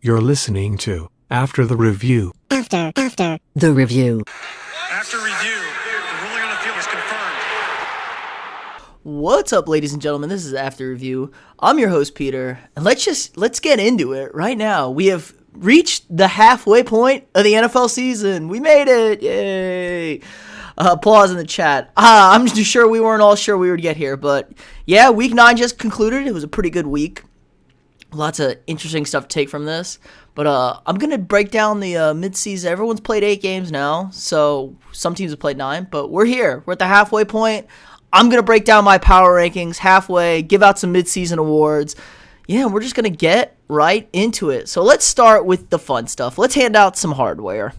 You're listening to After the Review. After the review. After review, the ruling on the field is confirmed. What's up, ladies and gentlemen? This is After Review. I'm your host, Peter, and let's get into it right now. We have reached the halfway point of the NFL season. We made it! Yay! Applause in the chat. I'm just sure we weren't all sure we would get here, but yeah, week 9 just concluded. It was a pretty good week. Lots of interesting stuff to take from this. But I'm going to break down the midseason. Everyone's played 8 games now, so some teams have played 9. But we're here. We're at the halfway point. I'm going to break down my power rankings halfway, give out some midseason awards. Yeah, we're just going to get right into it. So let's start with the fun stuff. Let's hand out some hardware.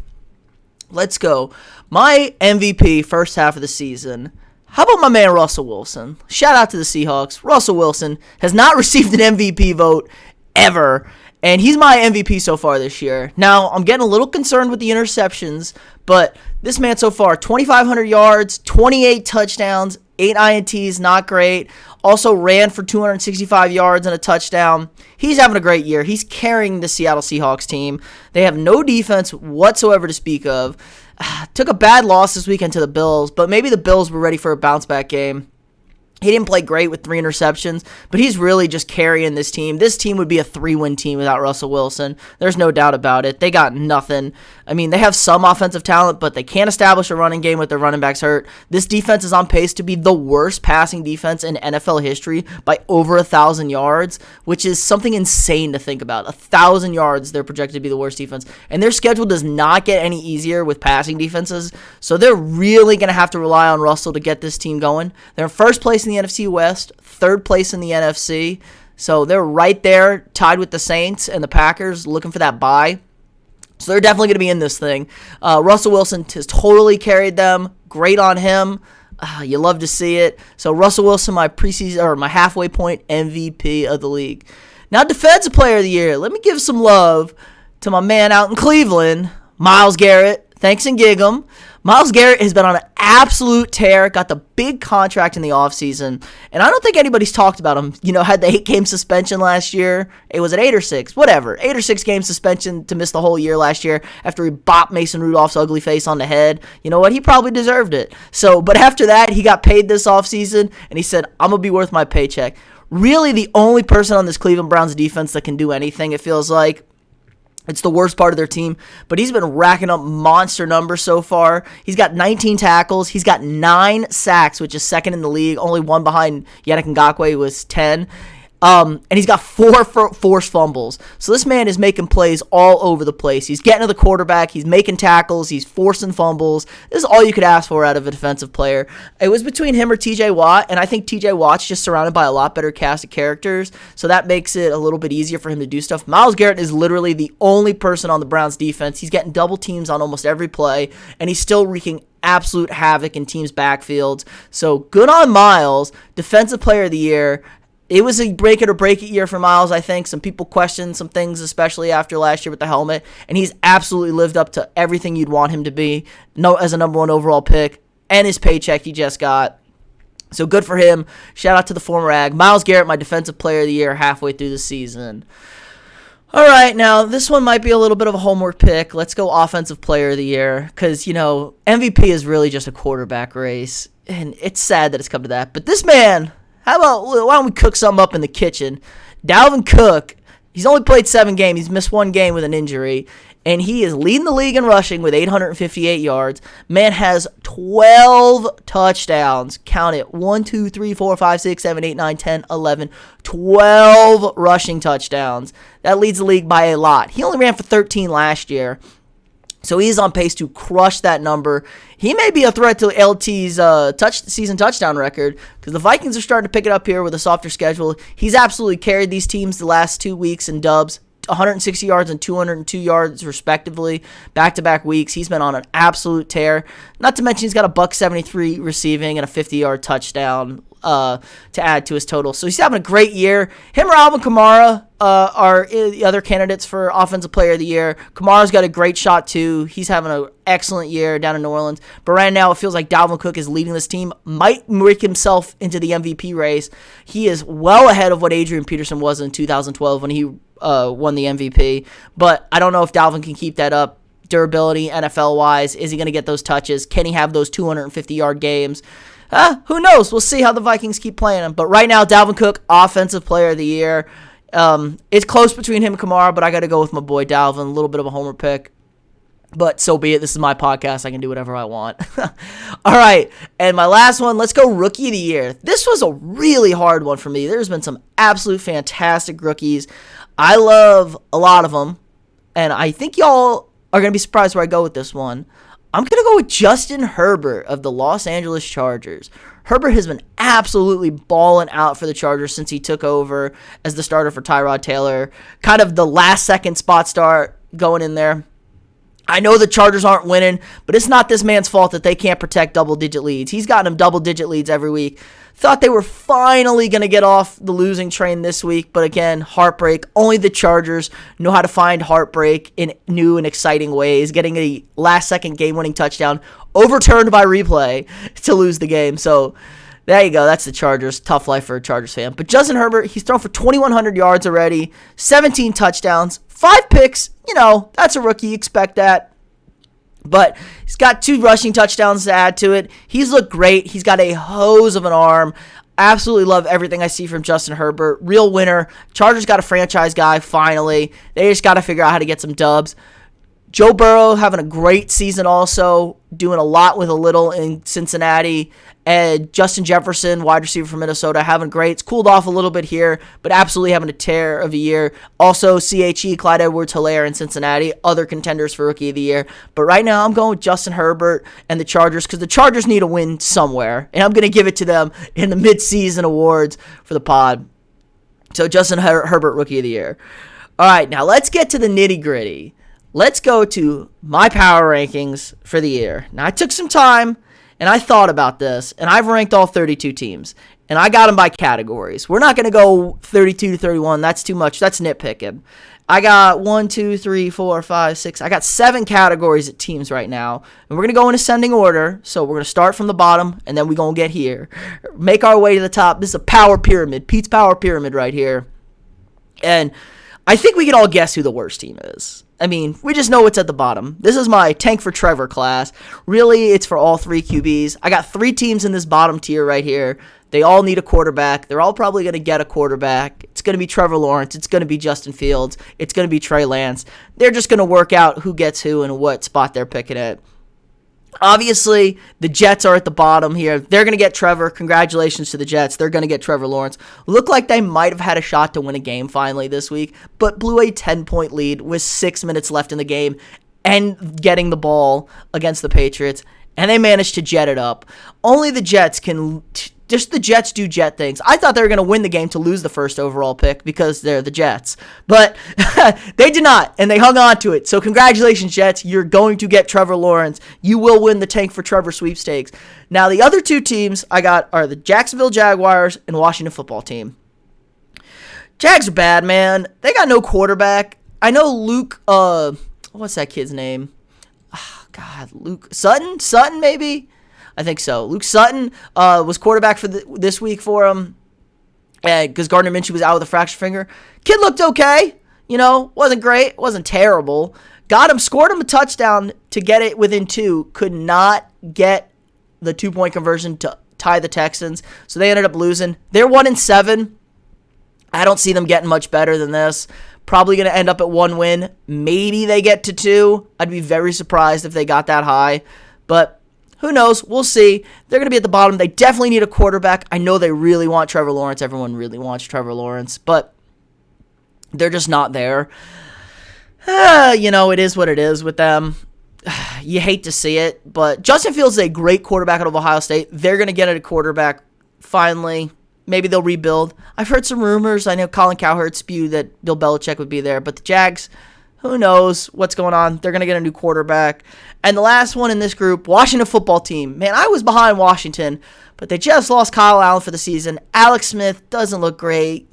Let's go. My MVP first half of the season. How about my man Russell Wilson? Shout out to the Seahawks. Russell Wilson has not received an MVP vote ever, and he's my MVP so far this year. Now, I'm getting a little concerned with the interceptions, but this man so far, 2,500 yards, 28 touchdowns, 8 INTs, not great. Also ran for 265 yards and a touchdown. He's having a great year. He's carrying the Seattle Seahawks team. They have no defense whatsoever to speak of. Took a bad loss this weekend to the Bills, but maybe the Bills were ready for a bounce-back game. He didn't play great with 3 interceptions, but he's really just carrying this team. This team would be a 3-win team without Russell Wilson. There's no doubt about it. They got nothing. I mean, they have some offensive talent, but they can't establish a running game with their running backs hurt. This defense is on pace to be the worst passing defense in NFL history by over 1,000 yards, which is something insane to think about. 1,000 yards, they're projected to be the worst defense. And their schedule does not get any easier with passing defenses, so they're really going to have to rely on Russell to get this team going. They're in first place in the NFC West, 3rd place in the NFC. So they're right there, tied with the Saints and the Packers, looking for that bye. So they're definitely going to be in this thing. Russell Wilson has totally carried them. Great on him. You love to see it. So Russell Wilson, my preseason or my halfway point MVP of the league. Now, Defensive Player of the Year. Let me give some love to my man out in Cleveland, Myles Garrett. Thanks and gig 'em. Myles Garrett has been on an absolute tear, got the big contract in the offseason, and I don't think anybody's talked about him. You know, had the 8-game suspension last year. It was at 8 or 6, whatever. 8 or 6 game suspension to miss the whole year last year after he bopped Mason Rudolph's ugly face on the head. You know what? He probably deserved it. So, but after that, he got paid this offseason, and he said, I'm going to be worth my paycheck. Really the only person on this Cleveland Browns defense that can do anything, it feels like. It's the worst part of their team, but he's been racking up monster numbers so far. He's got 19 tackles. He's got 9 sacks, which is second in the league. Only one behind Yannick Ngakoue, who was 10. And he's got 4 forced fumbles. So this man is making plays all over the place. He's getting to the quarterback. He's making tackles. He's forcing fumbles. This is all you could ask for out of a defensive player. It was between him or TJ Watt, and I think TJ Watt's just surrounded by a lot better cast of characters, so that makes it a little bit easier for him to do stuff. Myles Garrett is literally the only person on the Browns defense. He's getting double teams on almost every play, and he's still wreaking absolute havoc in teams' backfields. So good on Myles, Defensive Player of the Year. It was a break it or break it year for Myles, I think. Some people questioned some things, especially after last year with the helmet, and he's absolutely lived up to everything you'd want him to be as a number 1 overall pick, and his paycheck he just got. So good for him. Shout out to the former Ag. Myles Garrett, my Defensive Player of the Year halfway through the season. All right, now this one might be a little bit of a homework pick. Let's go Offensive Player of the Year because, you know, MVP is really just a quarterback race, and it's sad that it's come to that. But this man... why don't we cook something up in the kitchen? Dalvin Cook, he's only played 7 games. He's missed 1 game with an injury, and he is leading the league in rushing with 858 yards. Man has 12 touchdowns. Count it. 1, 2, 3, 4, 5, 6, 7, 8, 9, 10, 11. 12 rushing touchdowns. That leads the league by a lot. He only ran for 13 last year. So he's on pace to crush that number. He may be a threat to LT's season touchdown record because the Vikings are starting to pick it up here with a softer schedule. He's absolutely carried these teams the last 2 weeks in dubs, 160 yards and 202 yards respectively, back-to-back weeks. He's been on an absolute tear. Not to mention he's got a $173 receiving and a 50-yard touchdown. to add to his total. So he's having a great year. Him or Alvin Kamara are the other candidates for Offensive Player of the Year. Kamara's got a great shot too. He's having an excellent year down in New Orleans. But right now it feels like Dalvin Cook is leading this team. Might make himself into the MVP race. He is well ahead of what Adrian Peterson was in 2012 when he won the MVP. But I don't know if Dalvin can keep that up. Durability, NFL-wise, is he going to get those touches? Can he have those 250-yard games? Who knows? We'll see how the Vikings keep playing him. But right now, Dalvin Cook, Offensive Player of the Year. It's close between him and Kamara, but I got to go with my boy Dalvin. A little bit of a homer pick. But so be it. This is my podcast. I can do whatever I want. All right. And my last one, let's go Rookie of the Year. This was a really hard one for me. There's been some absolute fantastic rookies. I love a lot of them. And I think y'all are going to be surprised where I go with this one. I'm going to go with Justin Herbert of the Los Angeles Chargers. Herbert has been absolutely balling out for the Chargers since he took over as the starter for Tyrod Taylor. Kind of the last-second spot start going in there. I know the Chargers aren't winning, but it's not this man's fault that they can't protect double-digit leads. He's gotten them double-digit leads every week. Thought they were finally going to get off the losing train this week, but again, heartbreak. Only the Chargers know how to find heartbreak in new and exciting ways, getting a last-second game-winning touchdown overturned by replay to lose the game. So there you go. That's the Chargers. Tough life for a Chargers fan. But Justin Herbert, he's thrown for 2,100 yards already, 17 touchdowns, 5 picks. You know, that's a rookie. You expect that. But he's got 2 rushing touchdowns to add to it. He's looked great. He's got a hose of an arm. Absolutely love everything I see from Justin Herbert. Real winner. Chargers got a franchise guy, finally. They just got to figure out how to get some dubs. Joe Burrow having a great season also, doing a lot with a little in Cincinnati. And Justin Jefferson, wide receiver from Minnesota, having great. It's cooled off a little bit here, but absolutely having a tear of a year. Also, CHE, Clyde Edwards-Helaire in Cincinnati, other contenders for Rookie of the Year. But right now, I'm going with Justin Herbert and the Chargers because the Chargers need a win somewhere. And I'm going to give it to them in the midseason awards for the pod. So Justin Herbert, Rookie of the Year. All right, now let's get to the nitty-gritty. Let's go to my power rankings for the year. Now, I took some time, and I thought about this, and I've ranked all 32 teams, and I got them by categories. We're not going to go 32 to 31. That's too much. That's nitpicking. I got 1, 2, 3, 4, 5, 6. I got 7 categories of teams right now, and we're going to go in ascending order. So we're going to start from the bottom, and then we're going to get here. Make our way to the top. This is a power pyramid. Pete's power pyramid right here. And I think we can all guess who the worst team is. I mean, we just know what's at the bottom. This is my tank for Trevor class. Really, it's for all 3 QBs. I got 3 teams in this bottom tier right here. They all need a quarterback. They're all probably going to get a quarterback. It's going to be Trevor Lawrence. It's going to be Justin Fields. It's going to be Trey Lance. They're just going to work out who gets who and what spot they're picking at. Obviously, the Jets are at the bottom here. They're going to get Trevor. Congratulations to the Jets. They're going to get Trevor Lawrence. Looked like they might have had a shot to win a game finally this week, but blew a 10-point lead with 6 minutes left in the game and getting the ball against the Patriots, and they managed to jet it up. Only the Jets can... Just the Jets do Jet things. I thought they were going to win the game to lose the first overall pick because they're the Jets. But they did not, and they hung on to it. So congratulations, Jets. You're going to get Trevor Lawrence. You will win the Tank for Trevor sweepstakes. Now, the other 2 teams I got are the Jacksonville Jaguars and Washington Football Team. Jags are bad, man. They got no quarterback. I know Luke, what's that kid's name? Oh, God, Luke Sutton? Sutton, maybe? I think so. Luke Sutton was quarterback for this week for him because Gardner Minshew was out with a fractured finger. Kid looked okay. You know, wasn't great. Wasn't terrible. Got him, scored him a touchdown to get it within 2. Could not get the 2-point conversion to tie the Texans. So they ended up losing. They're 1-7. I don't see them getting much better than this. Probably going to end up at 1 win. Maybe they get to 2. I'd be very surprised if they got that high. But who knows? We'll see. They're going to be at the bottom. They definitely need a quarterback. I know they really want Trevor Lawrence. Everyone really wants Trevor Lawrence, but they're just not there. You know, it is what it is with them. You hate to see it, but Justin Fields is a great quarterback out of Ohio State. They're going to get a quarterback finally. Maybe they'll rebuild. I've heard some rumors. I know Colin Cowherd spewed that Bill Belichick would be there, but the Jags, Who knows what's going on? They're going to get a new quarterback. And the last one in this group, Washington football team. Man, I was behind Washington, but they just lost Kyle Allen for the season. Alex Smith doesn't look great.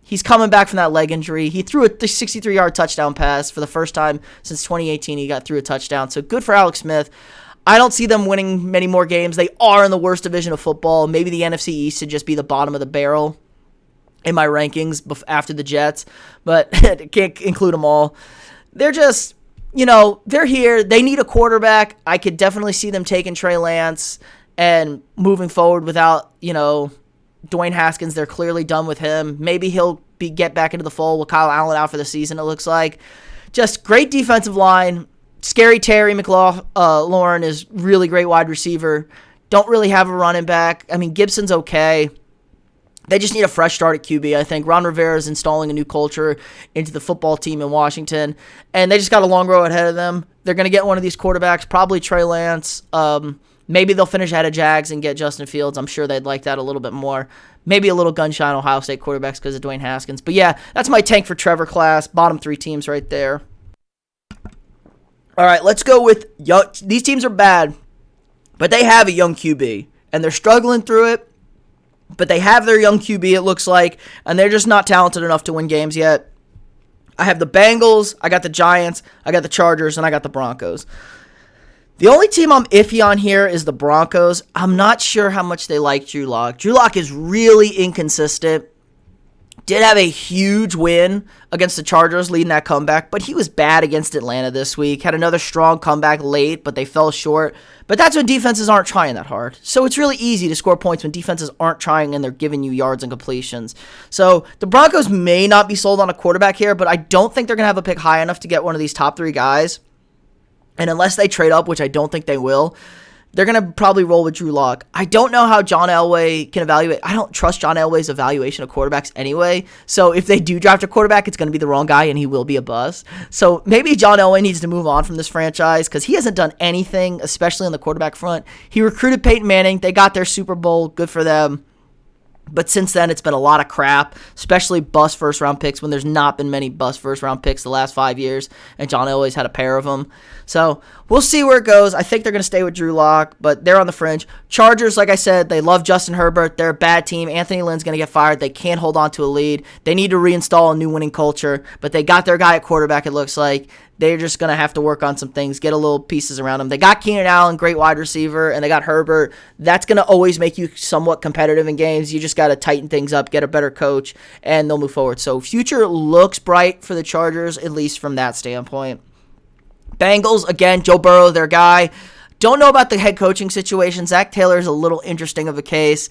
He's coming back from that leg injury. He threw a 63-yard touchdown pass for the first time since 2018. He got through a touchdown. So good for Alex Smith. I don't see them winning many more games. They are in the worst division of football. Maybe the NFC East should just be the bottom of the barrel in my rankings after the Jets, but I can't include them all. They're just, they're here. They need a quarterback. I could definitely see them taking Trey Lance and moving forward without, Dwayne Haskins. They're clearly done with him. Maybe he'll get back into the fold with Kyle Allen out for the season, it looks like. Just great defensive line. Scary Terry McLaurin is really great wide receiver. Don't really have a running back. I mean, Gibson's okay. They just need a fresh start at QB, I think. Ron Rivera is installing a new culture into the football team in Washington, and they just got a long road ahead of them. They're going to get one of these quarterbacks, probably Trey Lance. Maybe they'll finish ahead of Jags and get Justin Fields. I'm sure they'd like that a little bit more. Maybe a little gunshine Ohio State quarterbacks because of Dwayne Haskins. But yeah, that's my tank for Trevor class. Bottom 3 teams right there. All right, let's go with young. These teams are bad, but they have a young QB, and they're struggling through it. But they have their young QB, it looks like, and they're just not talented enough to win games yet. I have the Bengals, I got the Giants, I got the Chargers, and I got the Broncos. The only team I'm iffy on here is the Broncos. I'm not sure how much they like Drew Lock. Drew Lock is really inconsistent. Did have a huge win against the Chargers leading that comeback, but he was bad against Atlanta this week. Had another strong comeback late, but they fell short. But that's when defenses aren't trying that hard. So it's really easy to score points when defenses aren't trying and they're giving you yards and completions. So the Broncos may not be sold on a quarterback here, but I don't think they're going to have a pick high enough to get one of these top 3 guys. And unless they trade up, which I don't think they will, they're going to probably roll with Drew Lock. I don't know how John Elway can evaluate. I don't trust John Elway's evaluation of quarterbacks anyway. So if they do draft a quarterback, it's going to be the wrong guy and he will be a bust. So maybe John Elway needs to move on from this franchise because he hasn't done anything, especially on the quarterback front. He recruited Peyton Manning. They got their Super Bowl. Good for them. But since then, it's been a lot of crap, especially bust first-round picks when there's not been many bust first-round picks the last 5 years, and John Elway's had a pair of them. So we'll see where it goes. I think they're going to stay with Drew Lock, but they're on the fringe. Chargers, like I said, they love Justin Herbert. They're a bad team. Anthony Lynn's going to get fired. They can't hold on to a lead. They need to reinstall a new winning culture, but they got their guy at quarterback, it looks like. They're just going to have to work on some things, get a little pieces around them. They got Keenan Allen, great wide receiver, and they got Herbert. That's going to always make you somewhat competitive in games. You just got to tighten things up, get a better coach, and they'll move forward. So future looks bright for the Chargers, at least from that standpoint. Bengals, again, Joe Burrow, their guy. Don't know about the head coaching situation. Zach Taylor is a little interesting of a case.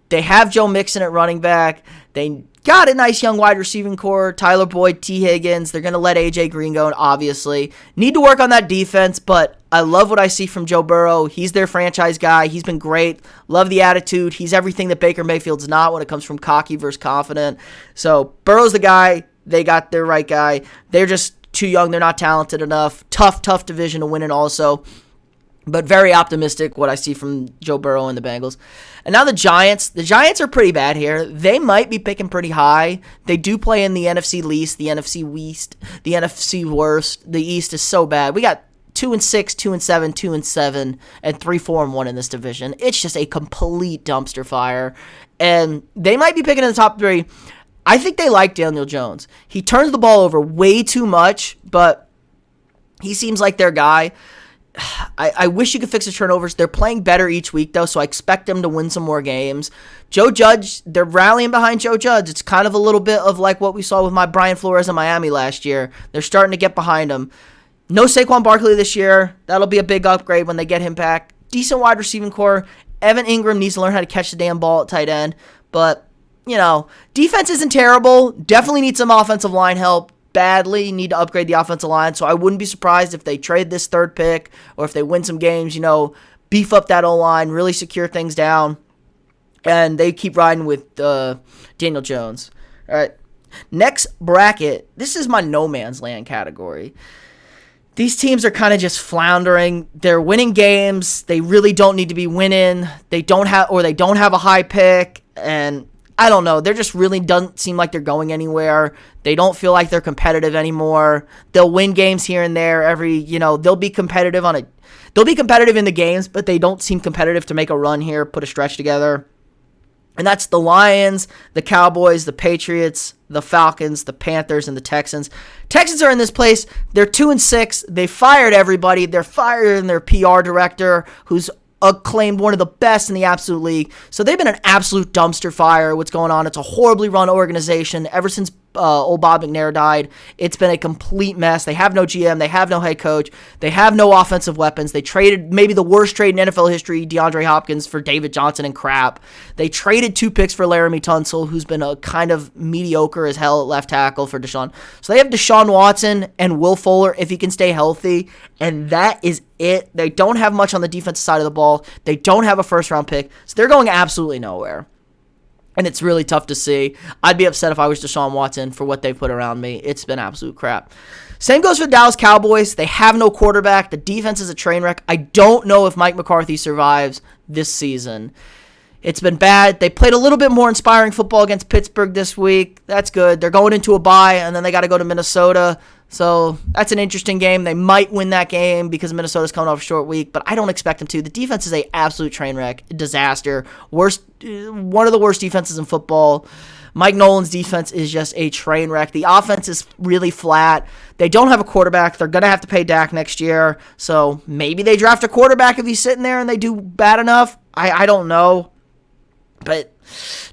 They have Joe Mixon at running back. They got a nice young wide receiving core. Tyler Boyd, T. Higgins. They're going to let A.J. Green go, obviously. Need to work on that defense, but I love what I see from Joe Burrow. He's their franchise guy. He's been great. Love the attitude. He's everything that Baker Mayfield's not when it comes from cocky versus confident. So Burrow's the guy. They got their right guy. They're just too young. They're not talented enough. Tough division to win in also. But very optimistic what I see from Joe Burrow and the Bengals. And now the Giants. The Giants are pretty bad here. They might be picking pretty high. They do play in the NFC least, the NFC West, the NFC worst. The East is so bad. We got 2-6, 2-7, 2-7, and 3-4-1 in this division. It's just a complete dumpster fire. And they might be picking in the top 3. I think they like Daniel Jones. He turns the ball over way too much, but he seems like their guy. I wish you could fix the turnovers. They're playing better each week, though, so I expect them to win some more games. Joe Judge, they're rallying behind Joe Judge. It's kind of a little bit of like what we saw with my Brian Flores in Miami last year. They're starting to get behind him. No Saquon Barkley this year. That'll be a big upgrade when they get him back. Decent wide receiving core. Evan Ingram needs to learn how to catch the damn ball at tight end. But, defense isn't terrible. Definitely need some offensive line help. Badly need to upgrade the offensive line, so I wouldn't be surprised if they trade this third pick or if they win some games, beef up that O-line, really secure things down, and they keep riding with Daniel Jones. All right, next bracket. This is my no man's land category. These teams are kind of just floundering. They're winning games. They really don't need to be winning. They don't have a high pick, and I don't know. They're just really doesn't seem like they're going anywhere. They don't feel like they're competitive anymore. They'll win games here and there they'll be competitive they'll be competitive in the games, but they don't seem competitive to make a run here, put a stretch together. And that's the Lions, the Cowboys, the Patriots, the Falcons, the Panthers, and the Texans. Texans are in this place. They're 2-6. They fired everybody. They're firing their PR director, who's acclaimed one of the best in the absolute league. So they've been an absolute dumpster fire. What's going on? It's a horribly run organization. Ever since old Bob McNair died, it's been a complete mess. They have no GM. They have no head coach. They have no offensive weapons. They traded maybe the worst trade in NFL history, DeAndre Hopkins, for David Johnson and crap. They traded 2 picks for Laramie Tunsil, who's been a kind of mediocre as hell at left tackle for Deshaun. So they have Deshaun Watson and Will Fuller if he can stay healthy, and that is it. They don't have much on the defensive side of the ball. They don't have a first-round pick, so they're going absolutely nowhere. And it's really tough to see. I'd be upset if I was Deshaun Watson for what they've put around me. It's been absolute crap. Same goes for the Dallas Cowboys. They have no quarterback. The defense is a train wreck. I don't know if Mike McCarthy survives this season. It's been bad. They played a little bit more inspiring football against Pittsburgh this week. That's good. They're going into a bye, and then they got to go to Minnesota. So that's an interesting game. They might win that game because Minnesota's coming off a short week, but I don't expect them to. The defense is an absolute train wreck, disaster. One of the worst defenses in football. Mike Nolan's defense is just a train wreck. The offense is really flat. They don't have a quarterback. They're going to have to pay Dak next year. So maybe they draft a quarterback if he's sitting there and they do bad enough. I don't know. But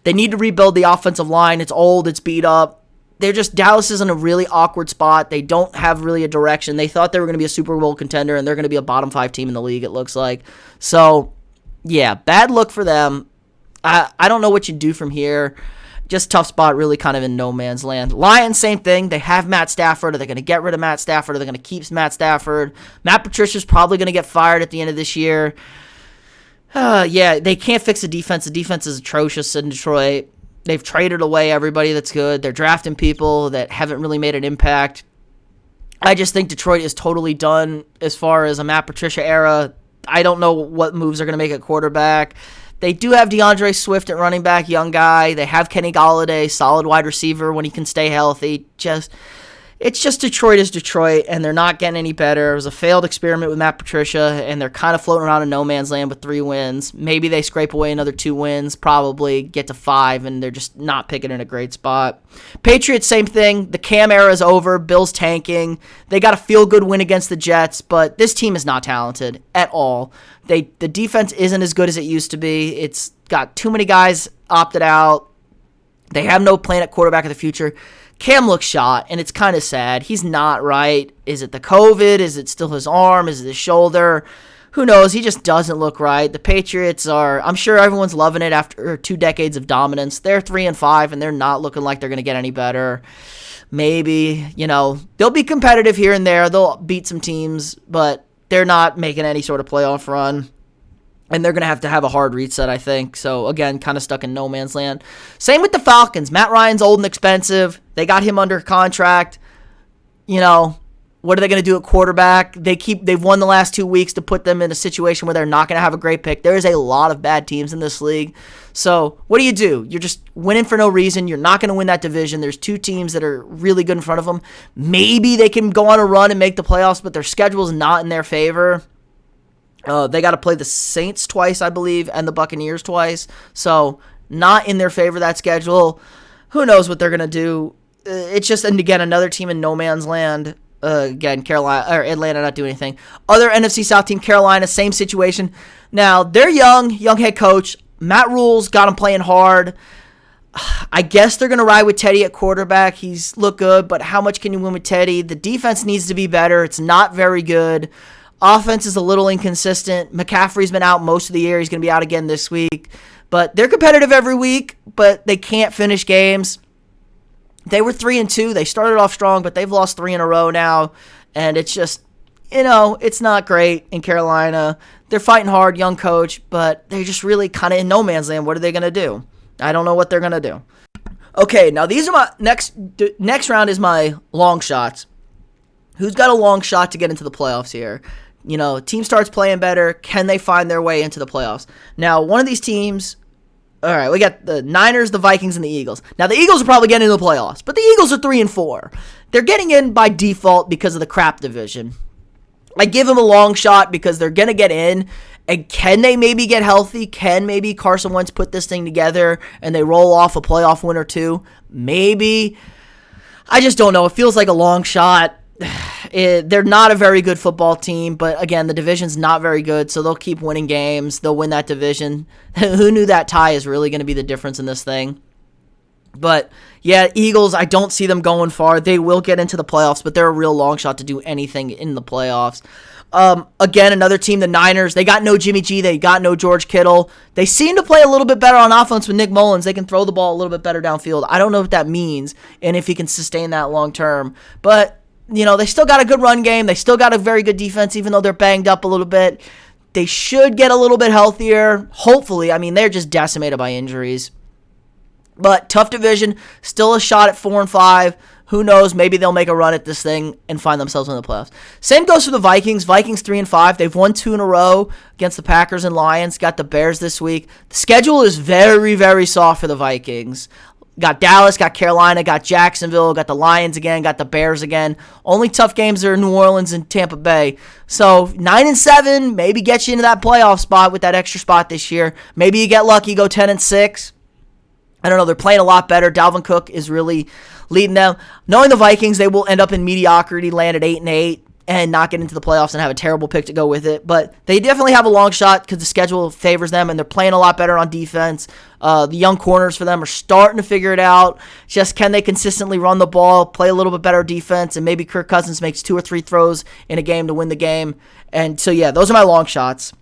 they need to rebuild the offensive line. It's old. It's beat up. Dallas is in a really awkward spot. They don't have really a direction. They thought they were going to be a Super Bowl contender, and they're going to be a bottom 5 team in the league, it looks like. So, yeah, bad look for them. I don't know what you do from here. Just tough spot, really kind of in no man's land. Lions, same thing. They have Matt Stafford. Are they going to get rid of Matt Stafford? Are they going to keep Matt Stafford? Matt Patricia's probably going to get fired at the end of this year. Yeah, they can't fix the defense. The defense is atrocious in Detroit. They've traded away everybody that's good. They're drafting people that haven't really made an impact. I just think Detroit is totally done as far as a Matt Patricia era. I don't know what moves they're going to make at quarterback. They do have DeAndre Swift at running back, young guy. They have Kenny Golladay, solid wide receiver when he can stay healthy. It's just Detroit is Detroit, and they're not getting any better. It was a failed experiment with Matt Patricia, and they're kind of floating around in no man's land with 3 wins. Maybe they scrape away another 2 wins, probably get to 5, and they're just not picking in a great spot. Patriots, same thing. The Cam era is over. Bill's tanking. They got a feel-good win against the Jets, but this team is not talented at all. The defense isn't as good as it used to be. It's got too many guys opted out. They have no plan at quarterback of the future. Cam looks shot, and it's kind of sad. He's not right. Is it the COVID? Is it still his arm? Is it his shoulder? Who knows? He just doesn't look right. The Patriots I'm sure everyone's loving it after 2 decades of dominance. They're 3-5, and they're not looking like they're going to get any better. Maybe, they'll be competitive here and there. They'll beat some teams, but they're not making any sort of playoff run. And they're going to have a hard reset, I think. So, again, kind of stuck in no man's land. Same with the Falcons. Matt Ryan's old and expensive. They got him under contract. What are they going to do at quarterback? They've won the last 2 weeks to put them in a situation where they're not going to have a great pick. There's a lot of bad teams in this league. So, what do? You're just winning for no reason. You're not going to win that division. There's 2 teams that are really good in front of them. Maybe they can go on a run and make the playoffs, but their schedule is not in their favor. They got to play the Saints twice, I believe, and the Buccaneers twice. So, not in their favor, that schedule. Who knows what they're going to do? It's just, and again, another team in no man's land. Again, Atlanta not doing anything. Other NFC South team, Carolina, same situation. Now, they're young head coach. Matt Rule's got them playing hard. I guess they're going to ride with Teddy at quarterback. He's looked good, but how much can you win with Teddy? The defense needs to be better. It's not very good. Offense is a little inconsistent. McCaffrey's been out most of the year. He's going to be out again this week. But they're competitive every week, but they can't finish games. They were 3-2. They started off strong, but they've lost 3 in a row now. And it's just, it's not great in Carolina. They're fighting hard, young coach, but they're just really kind of in no man's land. What are they going to do? I don't know what they're going to do. Okay, now these are my next round is my long shots. Who's got a long shot to get into the playoffs here? Team starts playing better. Can they find their way into the playoffs? Now, one of these teams All right, we got the Niners, the Vikings, and the Eagles. Now, the Eagles are probably getting into the playoffs, but the Eagles are 3-4. They're getting in by default because of the crap division. I give them a long shot because they're going to get in. And can they maybe get healthy? Can maybe Carson Wentz put this thing together and they roll off a playoff win or two? Maybe. I just don't know. It feels like a long shot. They're not a very good football team, but again, the division's not very good, so they'll keep winning games. They'll win that division. Who knew that tie is really going to be the difference in this thing? But yeah, Eagles, I don't see them going far. They will get into the playoffs, but they're a real long shot to do anything in the playoffs. Again, another team, the Niners, they got no Jimmy G, they got no George Kittle. They seem to play a little bit better on offense with Nick Mullins. They can throw the ball a little bit better downfield. I don't know what that means and if he can sustain that long term. But they still got a good run game. They still got a very good defense, even though they're banged up a little bit. They should get a little bit healthier, hopefully. I mean, they're just decimated by injuries. But tough division, still a shot at 4-5. Who knows? Maybe they'll make a run at this thing and find themselves in the playoffs. Same goes for the Vikings. Vikings 3-5. They've won 2 in a row against the Packers and Lions. Got the Bears this week. The schedule is very, very soft for the Vikings. Got Dallas, got Carolina, got Jacksonville, got the Lions again, got the Bears again. Only tough games are New Orleans and Tampa Bay. So 9-7, maybe get you into that playoff spot with that extra spot this year. Maybe you get lucky, go 10-6. I don't know. They're playing a lot better. Dalvin Cook is really leading them. Knowing the Vikings, they will end up in mediocrity, land at 8-8, and not get into the playoffs and have a terrible pick to go with it. But they definitely have a long shot because the schedule favors them, and they're playing a lot better on defense. The young corners for them are starting to figure it out. Just can they consistently run the ball, play a little bit better defense, and maybe Kirk Cousins makes 2 or 3 throws in a game to win the game. And so, yeah, those are my long shots.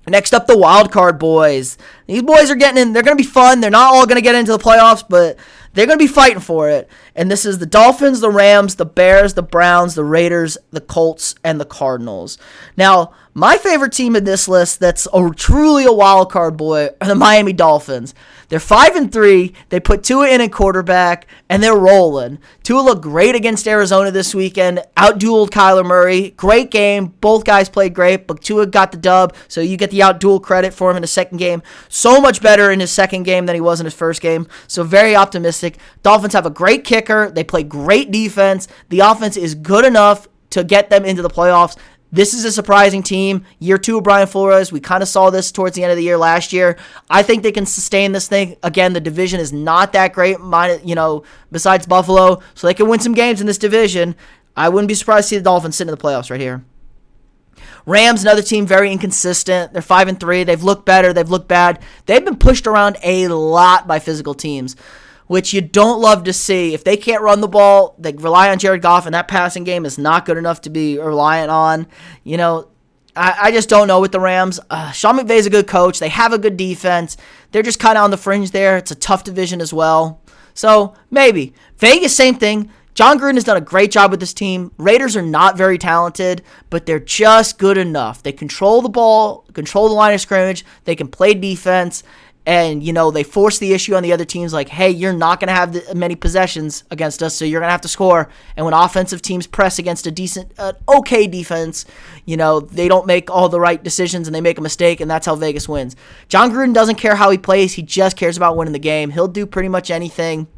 Next up, the wild card boys. These boys are getting in. They're going to be fun. They're not all going to get into the playoffs, but they're going to be fighting for it. And this is the Dolphins, the Rams, the Bears, the Browns, the Raiders, the Colts, and the Cardinals. Now, my favorite team in this list that's truly a wild card boy are the Miami Dolphins. They're 5-3. They put Tua in at quarterback, and they're rolling. Tua looked great against Arizona this weekend. Outdueled Kyler Murray. Great game. Both guys played great, but Tua got the dub, so you get the outduel credit for him in the second game. So much better in his second game than he was in his first game, so very optimistic. Dolphins have a great kicker. They play great defense. The offense is good enough to get them into the playoffs. This is a surprising team. Year 2 of Brian Flores. We kind of saw this towards the end of the year last year. I think they can sustain this thing. Again, the division is not that great, besides Buffalo, so they can win some games in this division. I wouldn't be surprised to see the Dolphins sit in the playoffs right here. Rams, another team, very inconsistent. They're 5-3. They've looked better. They've looked bad. They've been pushed around a lot by physical teams, which you don't love to see. If they can't run the ball, they rely on Jared Goff, and that passing game is not good enough to be reliant on. I just don't know with the Rams. Sean McVay's a good coach. They have a good defense. They're just kind of on the fringe there. It's a tough division as well. So, maybe. Vegas, same thing. John Gruden has done a great job with this team. Raiders are not very talented, but they're just good enough. They control the ball, control the line of scrimmage. They can play defense. And, they force the issue on the other teams like, hey, you're not going to have many possessions against us, so you're going to have to score. And when offensive teams press against a okay defense, they don't make all the right decisions and they make a mistake, and that's how Vegas wins. John Gruden doesn't care how he plays. He just cares about winning the game. He'll do pretty much anything.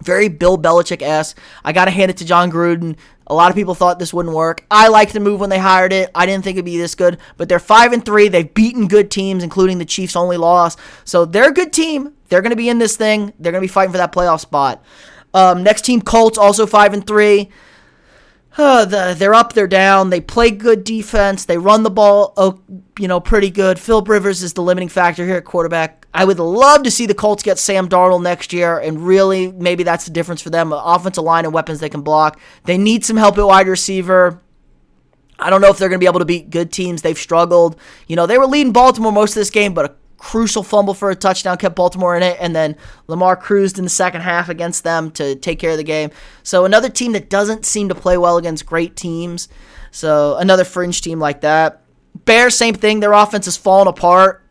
Very Bill Belichick-esque. I got to hand it to John Gruden. A lot of people thought this wouldn't work. I liked the move when they hired it. I didn't think it'd be this good. But they're 5-3. They've beaten good teams, including the Chiefs' only loss. So they're a good team. They're going to be in this thing. They're going to be fighting for that playoff spot. Next team, Colts, also 5-3. They're up, they're down. They play good defense. They run the ball, pretty good. Philip Rivers is the limiting factor here at quarterback. I would love to see the Colts get Sam Darnold next year, and really, maybe that's the difference for them. Offensive line and weapons they can block. They need some help at wide receiver. I don't know if they're going to be able to beat good teams. They've struggled. They were leading Baltimore most of this game, but a crucial fumble for a touchdown kept Baltimore in it, and then Lamar cruised in the second half against them to take care of the game. So another team that doesn't seem to play well against great teams. So another fringe team like that. Bears, same thing. Their offense has fallen apart.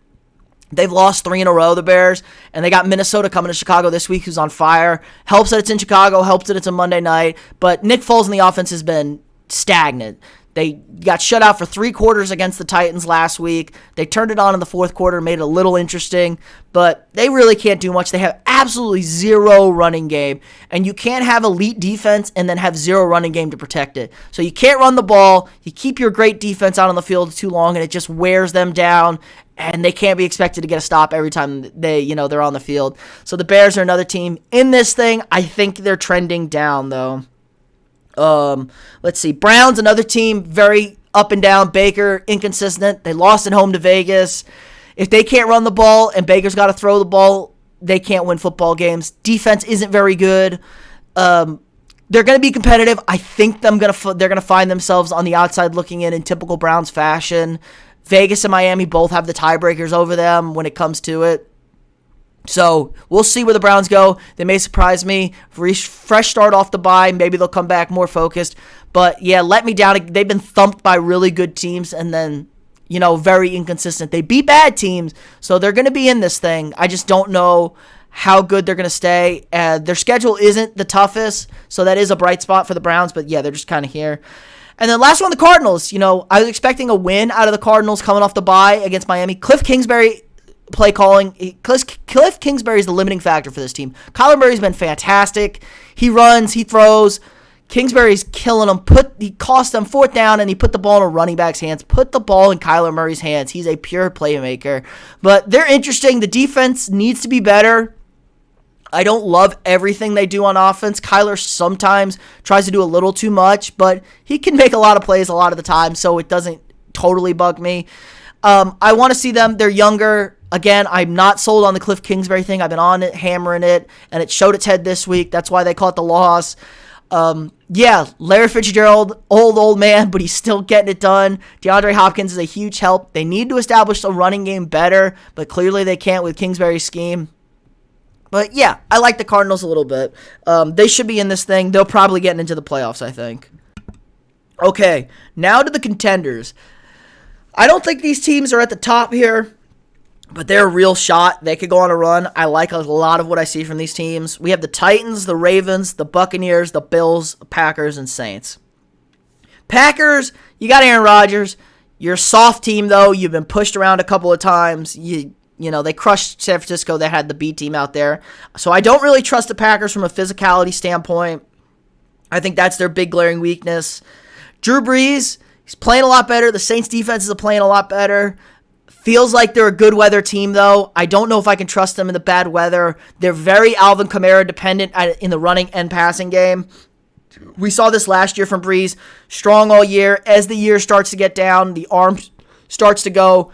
They've lost 3 in a row, the Bears, and they got Minnesota coming to Chicago this week, who's on fire. Helps that it's in Chicago, helps that it's a Monday night, but Nick Foles in the offense has been stagnant. They got shut out for 3 quarters against the Titans last week. They turned it on in the fourth quarter, made it a little interesting, but they really can't do much. They have absolutely zero running game, and you can't have elite defense and then have zero running game to protect it. So you can't run the ball. You keep your great defense out on the field too long, and it just wears them down, and they can't be expected to get a stop every time they're on the field. So the Bears are another team in this thing. I think they're trending down, though. Let's see. Browns, another team, very up and down. Baker, inconsistent. They lost at home to Vegas. If they can't run the ball and Baker's got to throw the ball, they can't win football games. Defense isn't very good. They're going to be competitive. I think they're going to find themselves on the outside looking in typical Browns fashion. Vegas and Miami both have the tiebreakers over them when it comes to it. So we'll see where the Browns go. They may surprise me. Fresh start off the bye. Maybe they'll come back more focused. But yeah, let me down. They've been thumped by really good teams and then, very inconsistent. They beat bad teams, so they're going to be in this thing. I just don't know how good they're going to stay. Their schedule isn't the toughest, so that is a bright spot for the Browns. But yeah, they're just kind of here. And then last one, the Cardinals. I was expecting a win out of the Cardinals coming off the bye against Miami. Cliff Kingsbury play calling. Cliff Kingsbury is the limiting factor for this team. Kyler Murray's been fantastic. He runs, he throws. Kingsbury's killing them. He cost them 4th down, and he put the ball in a running back's hands. Put the ball in Kyler Murray's hands. He's a pure playmaker. But they're interesting. The defense needs to be better. I don't love everything they do on offense. Kyler sometimes tries to do a little too much, but he can make a lot of plays a lot of the time, so it doesn't totally bug me. I want to see them. They're younger. Again, I'm not sold on the Cliff Kingsbury thing. I've been on it, hammering it, and it showed its head this week. That's why they caught the loss. Larry Fitzgerald, old man, but he's still getting it done. DeAndre Hopkins is a huge help. They need to establish a running game better, but clearly they can't with Kingsbury's scheme. But yeah, I like the Cardinals a little bit. They should be in this thing. They'll probably get into the playoffs, I think. Okay, now to the contenders. I don't think these teams are at the top here, but they're a real shot. They could go on a run. I like a lot of what I see from these teams. We have the Titans, the Ravens, the Buccaneers, the Bills, Packers, and Saints. Packers, you got Aaron Rodgers. You're a soft team, though. You've been pushed around a couple of times. They crushed San Francisco. They had the B team out there. So I don't really trust the Packers from a physicality standpoint. I think that's their big glaring weakness. Drew Brees, he's playing a lot better. The Saints defense is playing a lot better. Feels like they're a good weather team, though. I don't know if I can trust them in the bad weather. They're very Alvin Kamara dependent in the running and passing game. We saw this last year from Brees. Strong all year. As the year starts to get down, the arm starts to go,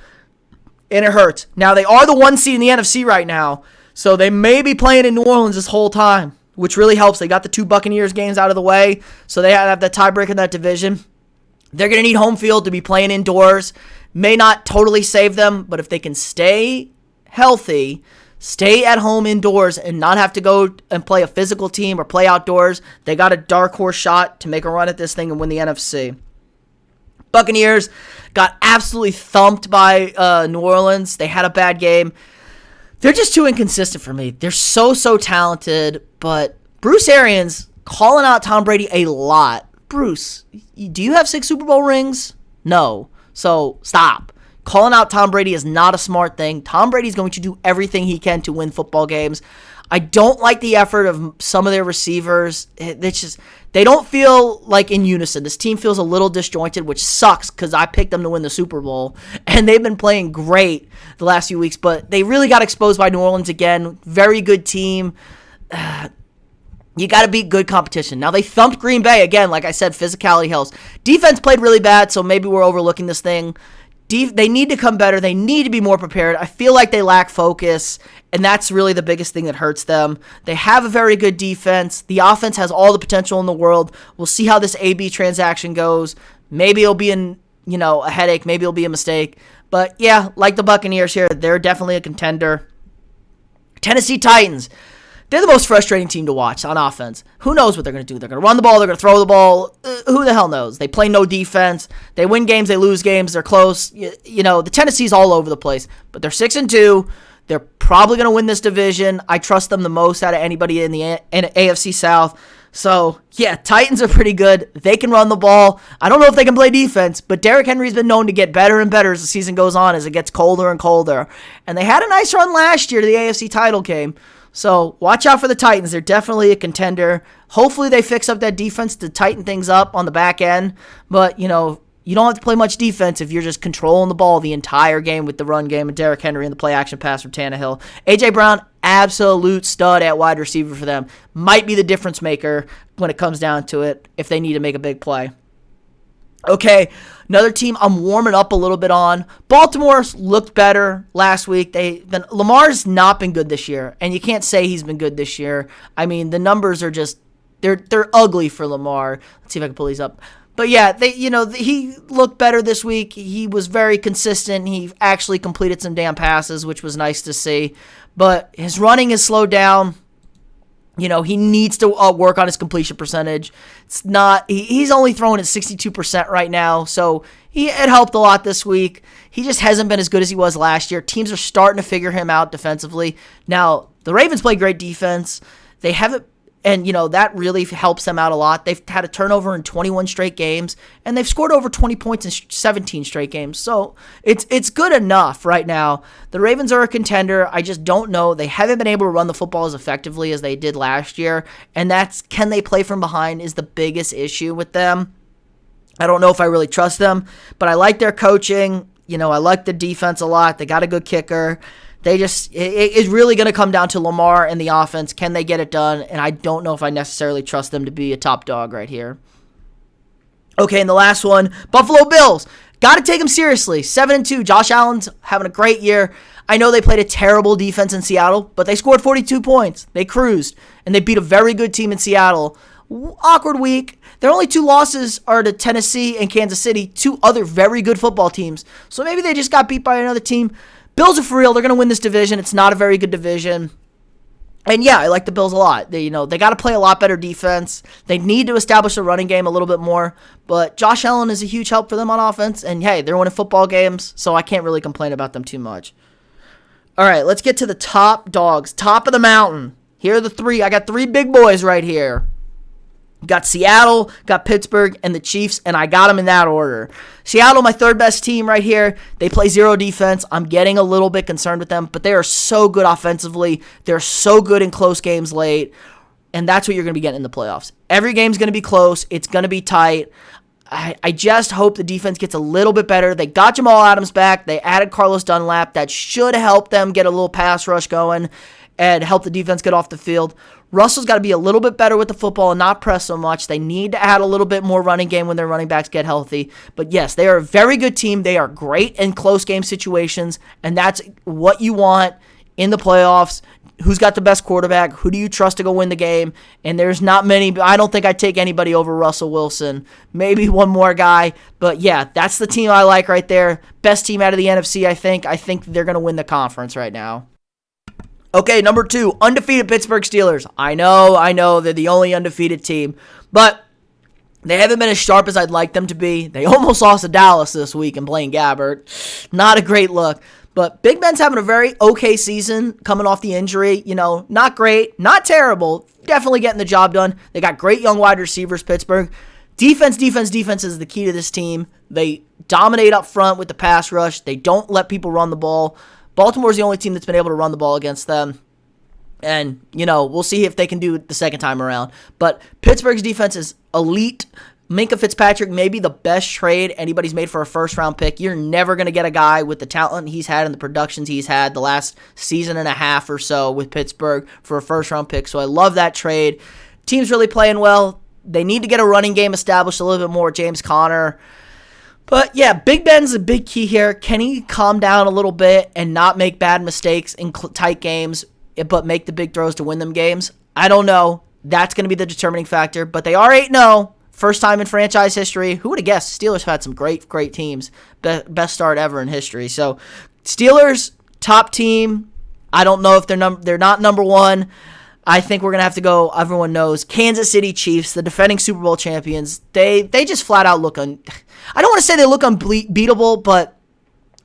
and it hurts. Now, they are the 1 seed in the NFC right now, so they may be playing in New Orleans this whole time, which really helps. They got the 2 Buccaneers games out of the way, so they have that tiebreaker in that division. They're going to need home field to be playing indoors. May not totally save them, but if they can stay healthy, stay at home indoors, and not have to go and play a physical team or play outdoors, they got a dark horse shot to make a run at this thing and win the NFC. Buccaneers got absolutely thumped by New Orleans. They had a bad game. They're just too inconsistent for me. They're so talented, but Bruce Arians calling out Tom Brady a lot. Bruce, do you have 6 Super Bowl rings? No. So stop. Calling out Tom Brady is not a smart thing. Tom Brady's going to do everything he can to win football games. I don't like the effort of some of their receivers. They don't feel like in unison. This team feels a little disjointed, which sucks because I picked them to win the Super Bowl. And they've been playing great the last few weeks, but they really got exposed by New Orleans again. Very good team. You got to beat good competition. Now, they thumped Green Bay. Again, like I said, physicality helps. Defense played really bad, so maybe we're overlooking this thing. They need to come better. They need to be more prepared. I feel like they lack focus, and that's really the biggest thing that hurts them. They have a very good defense. The offense has all the potential in the world. We'll see how this AB transaction goes. Maybe it'll be a headache. Maybe it'll be a mistake. But, yeah, like the Buccaneers here, they're definitely a contender. Tennessee Titans. They're the most frustrating team to watch on offense. Who knows what they're going to do? They're going to run the ball. They're going to throw the ball. Who the hell knows? They play no defense. They win games. They lose games. They're close. The Tennessee's all over the place. But they're 6-2. They're probably going to win this division. I trust them the most out of anybody in the AFC South. So, yeah, Titans are pretty good. They can run the ball. I don't know if they can play defense, but Derrick Henry's been known to get better and better as the season goes on, as it gets colder and colder. And they had a nice run last year to the AFC title game. So, watch out for the Titans. They're definitely a contender. Hopefully they fix up that defense to tighten things up on the back end. But, you don't have to play much defense if you're just controlling the ball the entire game with the run game and Derrick Henry and the play action pass from Tannehill. A.J. Brown, absolute stud at wide receiver for them. Might be the difference maker when it comes down to it if they need to make a big play. Okay, another team I'm warming up a little bit on. Baltimore looked better last week. Lamar's not been good this year, and you can't say he's been good this year. I mean, the numbers are just they're ugly for Lamar. Let's see if I can pull these up. But yeah, he looked better this week. He was very consistent. He actually completed some damn passes, which was nice to see. But his running has slowed down. He needs to work on his completion percentage. It's not. He's only throwing at 62% right now, so it helped a lot this week. He just hasn't been as good as he was last year. Teams are starting to figure him out defensively. Now, the Ravens play great defense. They haven't. And, that really helps them out a lot. They've had a turnover in 21 straight games, and they've scored over 20 points in 17 straight games. So it's good enough right now. The Ravens are a contender. I just don't know. They haven't been able to run the football as effectively as they did last year, and can they play from behind is the biggest issue with them. I don't know if I really trust them, but I like their coaching. I like the defense a lot. They got a good kicker. It's really going to come down to Lamar and the offense. Can they get it done? And I don't know if I necessarily trust them to be a top dog right here. Okay, and the last one, Buffalo Bills. Got to take them seriously. 7-2. Josh Allen's having a great year. I know they played a terrible defense in Seattle, but they scored 42 points. They cruised, and they beat a very good team in Seattle. Awkward week. Their only two losses are to Tennessee and Kansas City, two other very good football teams. So maybe they just got beat by another team. Bills are for real. They're going to win this division. It's not a very good division. And yeah, I like the Bills a lot. They got to play a lot better defense. They need to establish a running game a little bit more. But Josh Allen is a huge help for them on offense. And hey, they're winning football games, so I can't really complain about them too much. All right, let's get to the top dogs. Top of the mountain. Here are the three. I got three big boys right here. Got Seattle, got Pittsburgh, and the Chiefs, and I got them in that order. Seattle, my third best team right here. They play zero defense. I'm getting a little bit concerned with them, but they are so good offensively. They're so good in close games late, and that's what you're going to be getting in the playoffs. Every game's going to be close. It's going to be tight. I just hope the defense gets a little bit better. They got Jamal Adams back. They added Carlos Dunlap. That should help them get a little pass rush going and help the defense get off the field. Russell's got to be a little bit better with the football and not press so much. They need to add a little bit more running game when their running backs get healthy. But yes, they are a very good team. They are great in close game situations, and that's what you want in the playoffs. Who's got the best quarterback? Who do you trust to go win the game? And there's not many. I don't think I'd take anybody over Russell Wilson. Maybe one more guy. But yeah, that's the team I like right there. Best team out of the NFC, I think. I think they're going to win the conference right now. Okay, number 2, undefeated Pittsburgh Steelers. I know, they're the only undefeated team, but they haven't been as sharp as I'd like them to be. They almost lost to Dallas this week in Blaine Gabbert. Not a great look, but Big Ben's having a very okay season coming off the injury. Not great, not terrible, definitely getting the job done. They got great young wide receivers, Pittsburgh. Defense is the key to this team. They dominate up front with the pass rush. They don't let people run the ball. Baltimore's the only team that's been able to run the ball against them. And, we'll see if they can do it the second time around. But Pittsburgh's defense is elite. Minkah Fitzpatrick may be the best trade anybody's made for a first-round pick. You're never going to get a guy with the talent he's had and the productions he's had the last season and a half or so with Pittsburgh for a first-round pick. So I love that trade. Team's really playing well. They need to get a running game established a little bit more with James Conner. But yeah, Big Ben's a big key here. Can he calm down a little bit and not make bad mistakes in tight games, but make the big throws to win them games? I don't know. That's going to be the determining factor. But they are 8-0. First time in franchise history. Who would have guessed? Steelers have had some great teams. Best start ever in history. So Steelers, top team. I don't know if they're not number 1. I think we're going to have to go, everyone knows, Kansas City Chiefs, the defending Super Bowl champions. They just flat out look I don't want to say they look unbeatable, but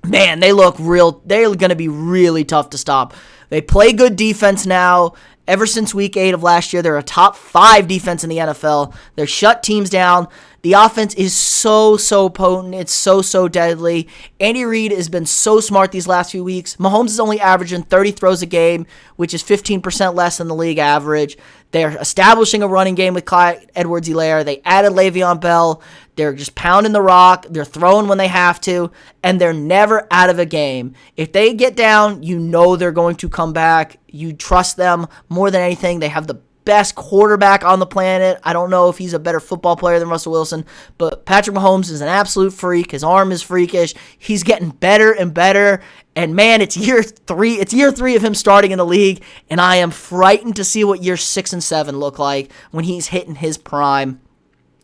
man, they're going to be really tough to stop. They play good defense now, Ever since week 8 of last year, they're a top 5 defense in the NFL. They're shut teams down. The offense is so potent. It's so deadly. Andy Reid has been so smart these last few weeks. Mahomes is only averaging 30 throws a game, which is 15% less than the league average. They're establishing a running game with Clyde Edwards-Helaire. They added Le'Veon Bell. They're just pounding the rock. They're throwing when they have to, and they're never out of a game. If they get down, you know they're going to come back. You trust them more than anything. They have the best quarterback on the planet. I don't know if he's a better football player than Russell Wilson, but Patrick Mahomes is an absolute freak. His arm is freakish. He's getting better and better. And man, it's year 3. It's year 3 of him starting in the league, and I am frightened to see what year 6 and 7 look like when he's hitting his prime.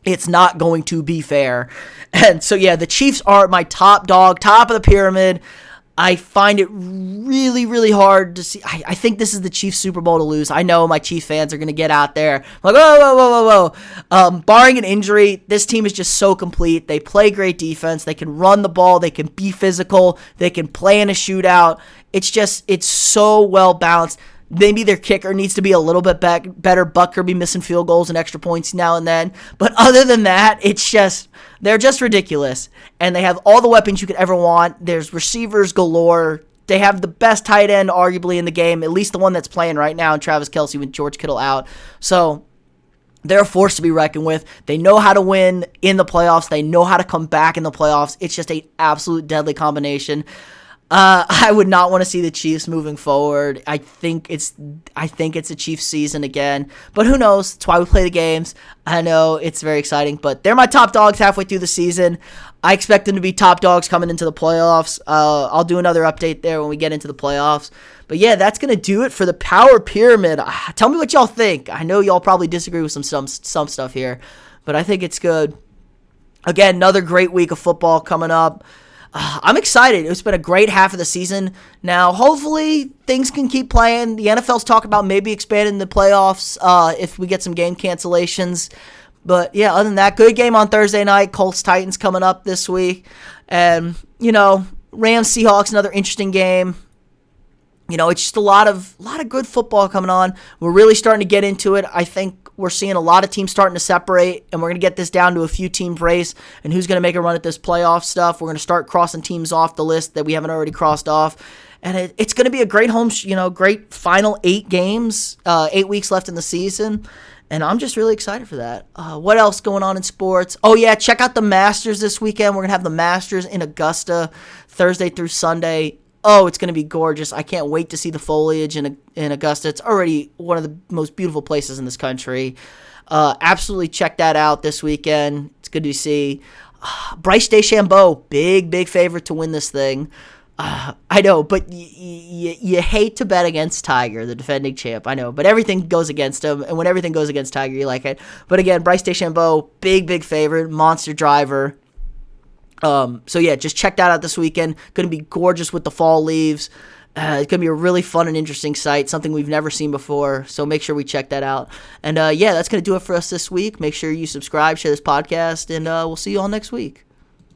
It's not going to be fair. And so, yeah, the Chiefs are my top dog, top of the pyramid. I find it really hard to see. I think this is the Chiefs Super Bowl to lose. I know my Chiefs fans are going to get out there like, whoa. Barring an injury, this team is just so complete. They play great defense. They can run the ball. They can be physical. They can play in a shootout. It's so well balanced. Maybe their kicker needs to be a little bit better. Buck Kirby missing field goals and extra points now and then. But other than that, they're just ridiculous. And they have all the weapons you could ever want. There's receivers galore. They have the best tight end arguably in the game, at least the one that's playing right now, and Travis Kelce with George Kittle out. So they're a force to be reckoned with. They know how to win in the playoffs. They know how to come back in the playoffs. It's just an absolute deadly combination. I would not want to see the Chiefs moving forward. I think it's a Chiefs season again, but who knows? That's why we play the games. I know it's very exciting, but they're my top dogs halfway through the season. I expect them to be top dogs coming into the playoffs. I'll do another update there when we get into the playoffs. But yeah, that's going to do it for the Power Pyramid. Tell me what y'all think. I know y'all probably disagree with some stuff here, but I think it's good. Again, another great week of football coming up. I'm excited. It's been a great half of the season. Now, hopefully, things can keep playing. The NFL's talking about maybe expanding the playoffs if we get some game cancellations. But, yeah, other than that, good game on Thursday night. Colts-Titans coming up this week. And, Rams-Seahawks, another interesting game. It's just a lot of good football coming on. We're really starting to get into it. I think we're seeing a lot of teams starting to separate, and we're going to get this down to a few team race and who's going to make a run at this playoff stuff. We're going to start crossing teams off the list that we haven't already crossed off. And it's going to be a great great final 8 games, 8 weeks left in the season. And I'm just really excited for that. What else going on in sports? Oh, yeah, check out the Masters this weekend. We're going to have the Masters in Augusta Thursday through Sunday. Oh, it's going to be gorgeous. I can't wait to see the foliage in Augusta. It's already one of the most beautiful places in this country. Absolutely check that out this weekend. It's good to see. Bryce DeChambeau, big favorite to win this thing. I know, but you hate to bet against Tiger, the defending champ. I know, but everything goes against him, and when everything goes against Tiger, you like it. But again, Bryce DeChambeau, big favorite, monster driver. So yeah, just check that out this weekend. Going to be gorgeous with the fall leaves. It's going to be a really fun and interesting sight, something we've never seen before. So make sure we check that out. And yeah, that's going to do it for us this week. Make sure you subscribe, share this podcast, and we'll see you all next week.